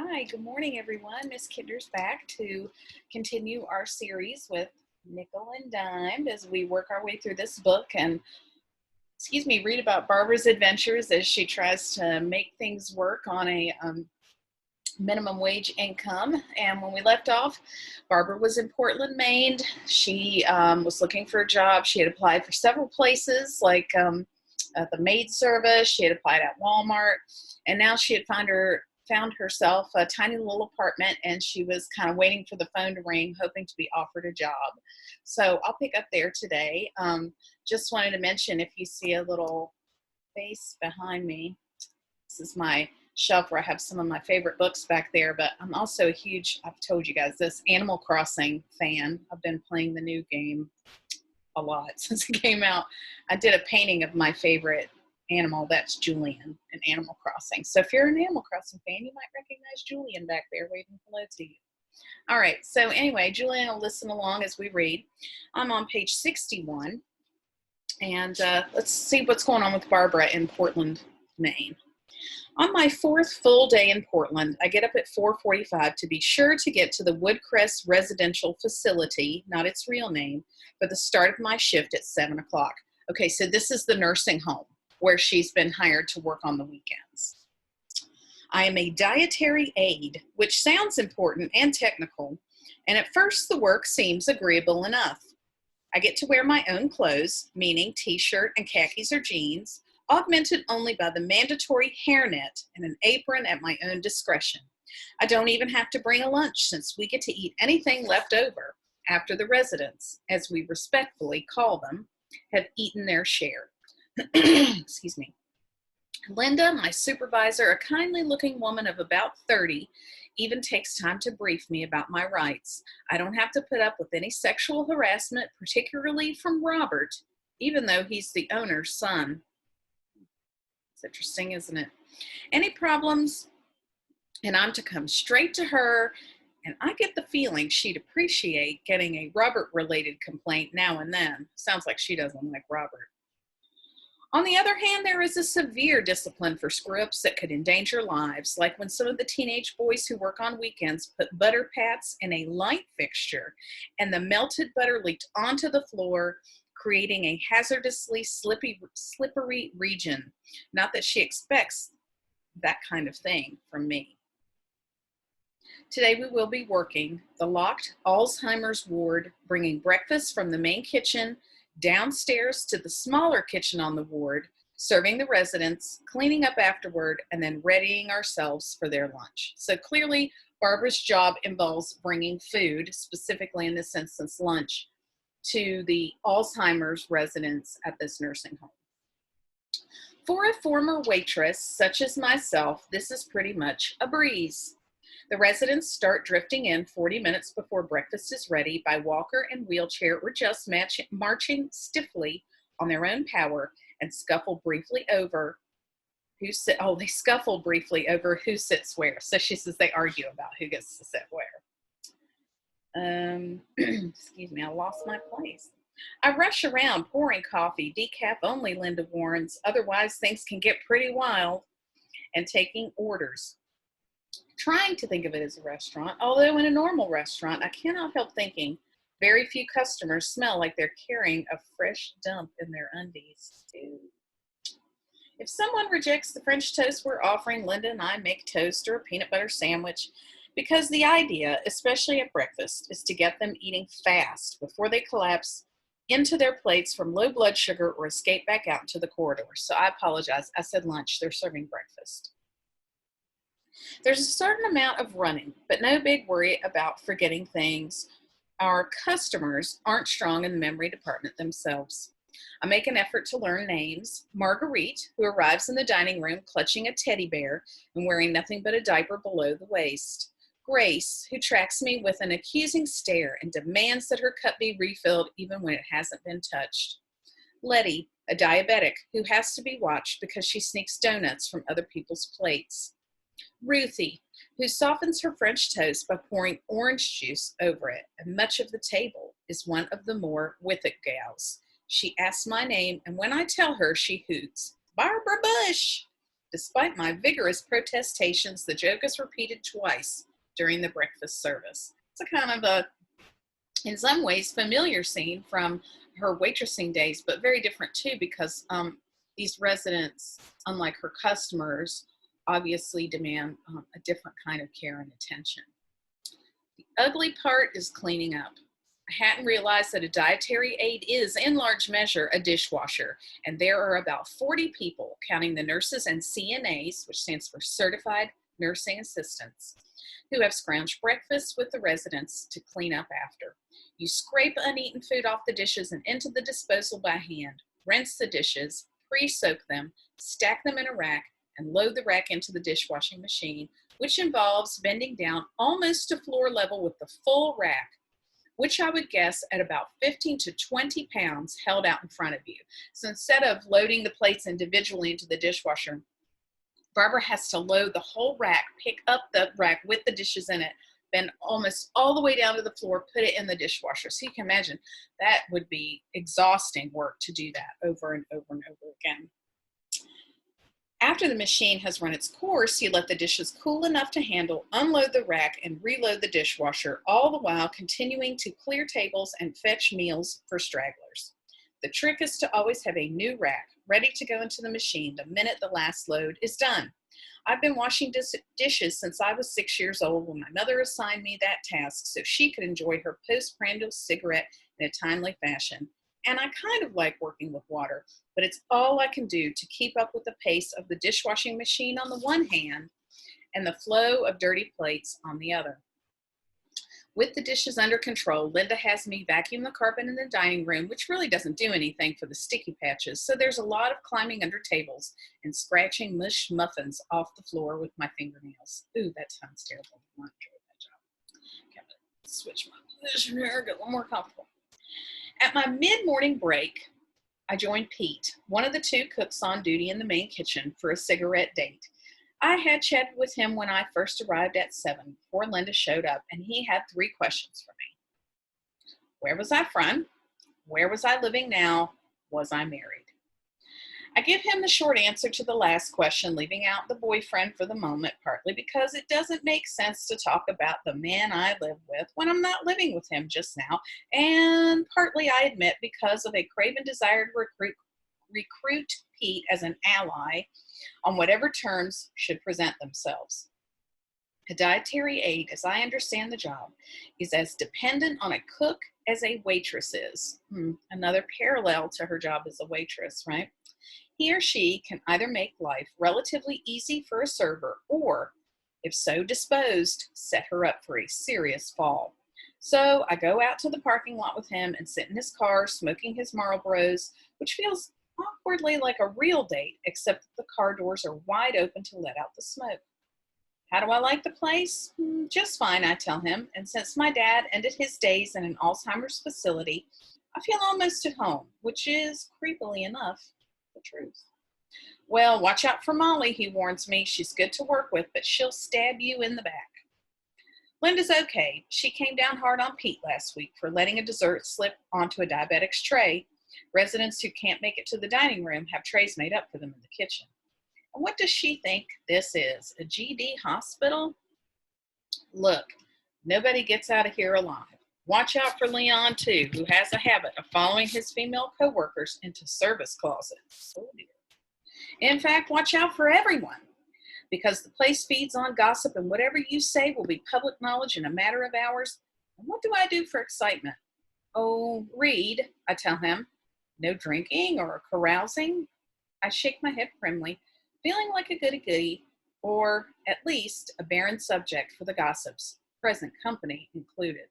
Hi, good morning, everyone. Miss Kinder's back to continue our series with Nickel and Dime as we work our way through this book and, read about Barbara's adventures as she tries to make things work on a minimum wage income. And when we left off, Barbara was in Portland, Maine. She was looking for a job. She had applied for several places, like at the maid service. She had applied at Walmart, and now she had found herself a tiny little apartment, and she was kind of waiting for the phone to ring, hoping to be offered a job. So I'll pick up there today. Just wanted to mention, if you see a little face behind me, this is my shelf where I have some of my favorite books back there, but I'm also a huge, I've told you guys this, Animal Crossing fan. I've been playing the new game a lot since it came out. I did a painting of my favorite animal. That's Julian in Animal Crossing. So if you're an Animal Crossing fan, you might recognize Julian back there waving hello to you. All right, so anyway, Julian will listen along as we read. I'm on page 61, and let's see what's going on with Barbara in Portland, Maine. On my fourth full day in Portland, I get up at 4:45 to be sure to get to the Woodcrest Residential Facility, not its real name, for the start of my shift at 7 o'clock. Okay, so this is the nursing home where she's been hired to work on the weekends. I am a dietary aide, which sounds important and technical, and at first the work seems agreeable enough. I get to wear my own clothes, meaning t-shirt and khakis or jeans, augmented only by the mandatory hairnet and an apron at my own discretion. I don't even have to bring a lunch since we get to eat anything left over after the residents, as we respectfully call them, have eaten their share. Excuse me. Linda, my supervisor, a kindly looking woman of about 30, even takes time to brief me about my rights. I don't have to put up with any sexual harassment, particularly from Robert, even though he's the owner's son. It's interesting, isn't it? Any problems, and I'm to come straight to her, and I get the feeling she'd appreciate getting a Robert-related complaint now and then. Sounds like she doesn't like Robert. On the other hand, there is a severe discipline for screw-ups that could endanger lives, like when some of the teenage boys who work on weekends put butter pats in a light fixture and the melted butter leaked onto the floor, creating a hazardously slippery region. Not that she expects that kind of thing from me. Today we will be working the locked Alzheimer's ward, bringing breakfast from the main kitchen downstairs to the smaller kitchen on the ward, serving the residents, cleaning up afterward, and then readying ourselves for their lunch. So clearly, Barbara's job involves bringing food, specifically in this instance, lunch, to the Alzheimer's residents at this nursing home. For a former waitress, such as myself, this is pretty much a breeze. The residents start drifting in 40 minutes before breakfast is ready by walker and wheelchair, or just marching stiffly on their own power, and scuffle briefly over who scuffle briefly over who sits where. So she says they argue about who gets to sit where. Excuse me, I lost my place. I rush around pouring coffee, decaf only, Linda warns, otherwise things can get pretty wild, and taking orders. Trying to think of it as a restaurant, although in a normal restaurant, I cannot help thinking very few customers smell like they're carrying a fresh dump in their undies, too. If someone rejects the French toast we're offering, Linda and I make toast or a peanut butter sandwich, because the idea, especially at breakfast, is to get them eating fast before they collapse into their plates from low blood sugar or escape back out into the corridor. So I apologize. I said lunch. They're serving breakfast. There's a certain amount of running, but no big worry about forgetting things. Our customers aren't strong in the memory department themselves. I make an effort to learn names. Marguerite, who arrives in the dining room clutching a teddy bear and wearing nothing but a diaper below the waist. Grace, who tracks me with an accusing stare and demands that her cup be refilled even when it hasn't been touched. Letty, a diabetic who has to be watched because she sneaks donuts from other people's plates. Ruthie, who softens her French toast by pouring orange juice over it, and much of the table is one of the more with it gals. She asks my name, and when I tell her, she hoots, "Barbara Bush!" Despite my vigorous protestations, the joke is repeated twice during the breakfast service. It's a kind of a, in some ways, familiar scene from her waitressing days, but very different too, because these residents, unlike her customers, obviously demand a different kind of care and attention. The ugly part is cleaning up. I hadn't realized that a dietary aid is, in large measure, a dishwasher, and there are about 40 people, counting the nurses and CNAs, which stands for Certified Nursing Assistants, who have scrounged breakfast with the residents to clean up after. You scrape uneaten food off the dishes and into the disposal by hand, rinse the dishes, pre-soak them, stack them in a rack, and load the rack into the dishwashing machine, which involves bending down almost to floor level with the full rack, which I would guess at about 15 to 20 pounds held out in front of you. So instead of loading the plates individually into the dishwasher, Barbara has to load the whole rack, pick up the rack with the dishes in it, bend almost all the way down to the floor, put it in the dishwasher. So you can imagine that would be exhausting work to do that over and over and over again. After the machine has run its course, you let the dishes cool enough to handle, unload the rack, and reload the dishwasher, all the while continuing to clear tables and fetch meals for stragglers. The trick is to always have a new rack ready to go into the machine the minute the last load is done. I've been washing dishes since I was 6 years old when my mother assigned me that task so she could enjoy her postprandial cigarette in a timely fashion. And I kind of like working with water, but it's all I can do to keep up with the pace of the dishwashing machine on the one hand and the flow of dirty plates on the other. With the dishes under control, Linda has me vacuum the carpet in the dining room, which really doesn't do anything for the sticky patches, so there's a lot of climbing under tables and scratching mush muffins off the floor with my fingernails. Ooh, that sounds terrible. I not enjoy that job. Got to switch my position here, get a little more comfortable. At my mid-morning break, I joined Pete, one of the two cooks on duty in the main kitchen, for a cigarette date. I had chatted with him when I first arrived at 7 before Linda showed up, and he had 3 questions for me. Where was I from? Where was I living now? Was I married? I give him the short answer to the last question, leaving out the boyfriend for the moment, partly because it doesn't make sense to talk about the man I live with when I'm not living with him just now, and partly, I admit, because of a craven desire to recruit Pete as an ally on whatever terms should present themselves. A dietary aide, as I understand the job, is as dependent on a cook as a waitress is. Another parallel to her job as a waitress, right? He or she can either make life relatively easy for a server or, if so disposed, set her up for a serious fall. So I go out to the parking lot with him and sit in his car smoking his Marlboros, which feels awkwardly like a real date, except that the car doors are wide open to let out the smoke. How do I like the place? Just fine, I tell him, and since my dad ended his days in an Alzheimer's facility, I feel almost at home, which is, creepily enough, the truth. Well, watch out for Molly, he warns me. She's good to work with, but she'll stab you in the back. Linda's okay. She came down hard on Pete last week for letting a dessert slip onto a diabetic's tray. Residents who can't make it to the dining room have trays made up for them in the kitchen. And what does she think this is? A GD hospital? Look, nobody gets out of here alive. Watch out for Leon, too, who has a habit of following his female coworkers into service closets. Oh, dear. In fact, watch out for everyone, because the place feeds on gossip, and whatever you say will be public knowledge in a matter of hours. And what do I do for excitement? Oh, read, I tell him. No drinking or carousing? I shake my head primly, feeling like a goody-goody, or at least a barren subject for the gossips, present company included.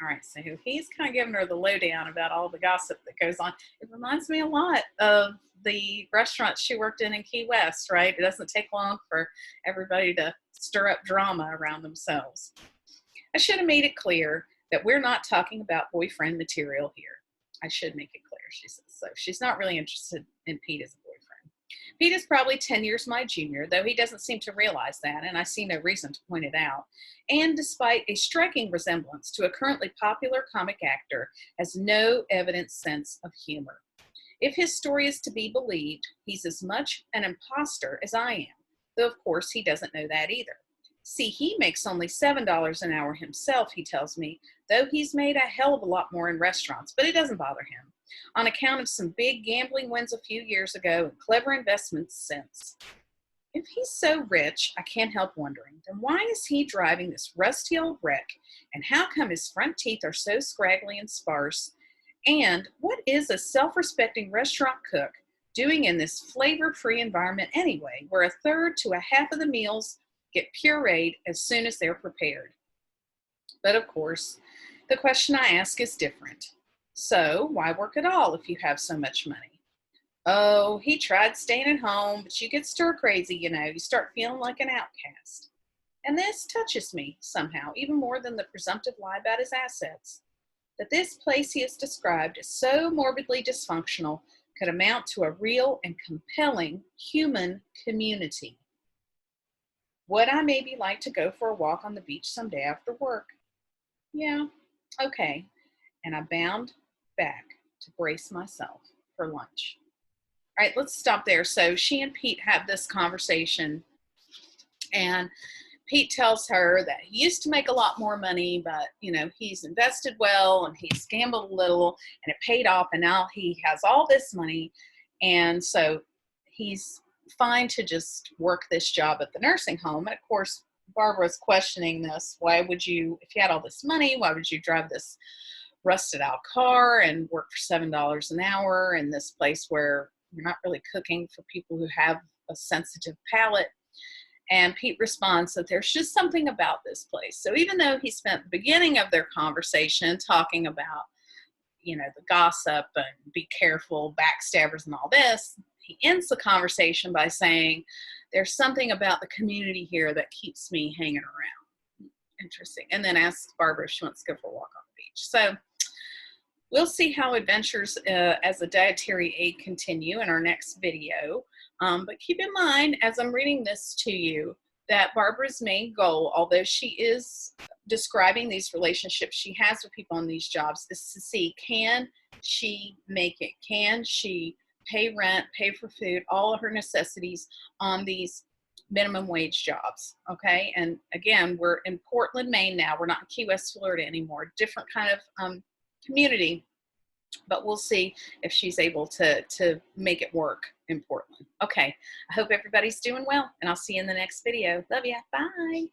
All right, so he's kind of giving her the lowdown about all the gossip that goes on. It reminds me a lot of the restaurants she worked in Key West, right? It doesn't take long for everybody to stir up drama around themselves. I should have made it clear that we're not talking about boyfriend material here. I should make it clear, she says. So she's not really interested in Pete as a boyfriend. Pete is probably 10 years my junior, though he doesn't seem to realize that, and I see no reason to point it out. And despite a striking resemblance to a currently popular comic actor, has no evident sense of humor. If his story is to be believed, he's as much an imposter as I am. though of course he doesn't know that either. See, he makes only $7 an hour himself, he tells me, though he's made a hell of a lot more in restaurants, but it doesn't bother him, on account of some big gambling wins a few years ago and clever investments since. If he's so rich, I can't help wondering, then why is he driving this rusty old wreck, and how come his front teeth are so scraggly and sparse? And what is a self-respecting restaurant cook doing in this flavor-free environment anyway, where a third to a half of the meals get pureed as soon as they're prepared? But of course, the question I ask is different. So why work at all if you have so much money? Oh, he tried staying at home, but you get stir crazy, you start feeling like an outcast. And this touches me somehow, even more than the presumptive lie about his assets. That this place he has described as so morbidly dysfunctional could amount to a real and compelling human community. Would I maybe like to go for a walk on the beach someday after work? Yeah, okay. And I bound back to brace myself for lunch. All right, let's stop there. So she and Pete have this conversation, and Pete tells her that he used to make a lot more money, but, he's invested well and he's gambled a little and it paid off, and now he has all this money. And so he's fine to just work this job at the nursing home. And of course, Barbara's questioning this. Why would you, if you had all this money, why would you drive this rusted out car and work for $7 an hour in this place where you're not really cooking for people who have a sensitive palate? And Pete responds that there's just something about this place. So even though he spent the beginning of their conversation talking about, the gossip and be careful, backstabbers and all this, he ends the conversation by saying, there's something about the community here that keeps me hanging around. Interesting. And then asks Barbara if she wants to go for a walk on the beach. So we'll see how adventures as a dietary aid continue in our next video. But keep in mind, as I'm reading this to you, that Barbara's main goal, although she is describing these relationships she has with people on these jobs, is to see, can she make it? Can she pay rent, pay for food, all of her necessities on these minimum wage jobs? Okay. And again, we're in Portland, Maine now. We're not in Key West, Florida anymore. Different kind of community. But we'll see if she's able to make it work in Portland. Okay, I hope everybody's doing well, and I'll see you in the next video. Love ya. Bye.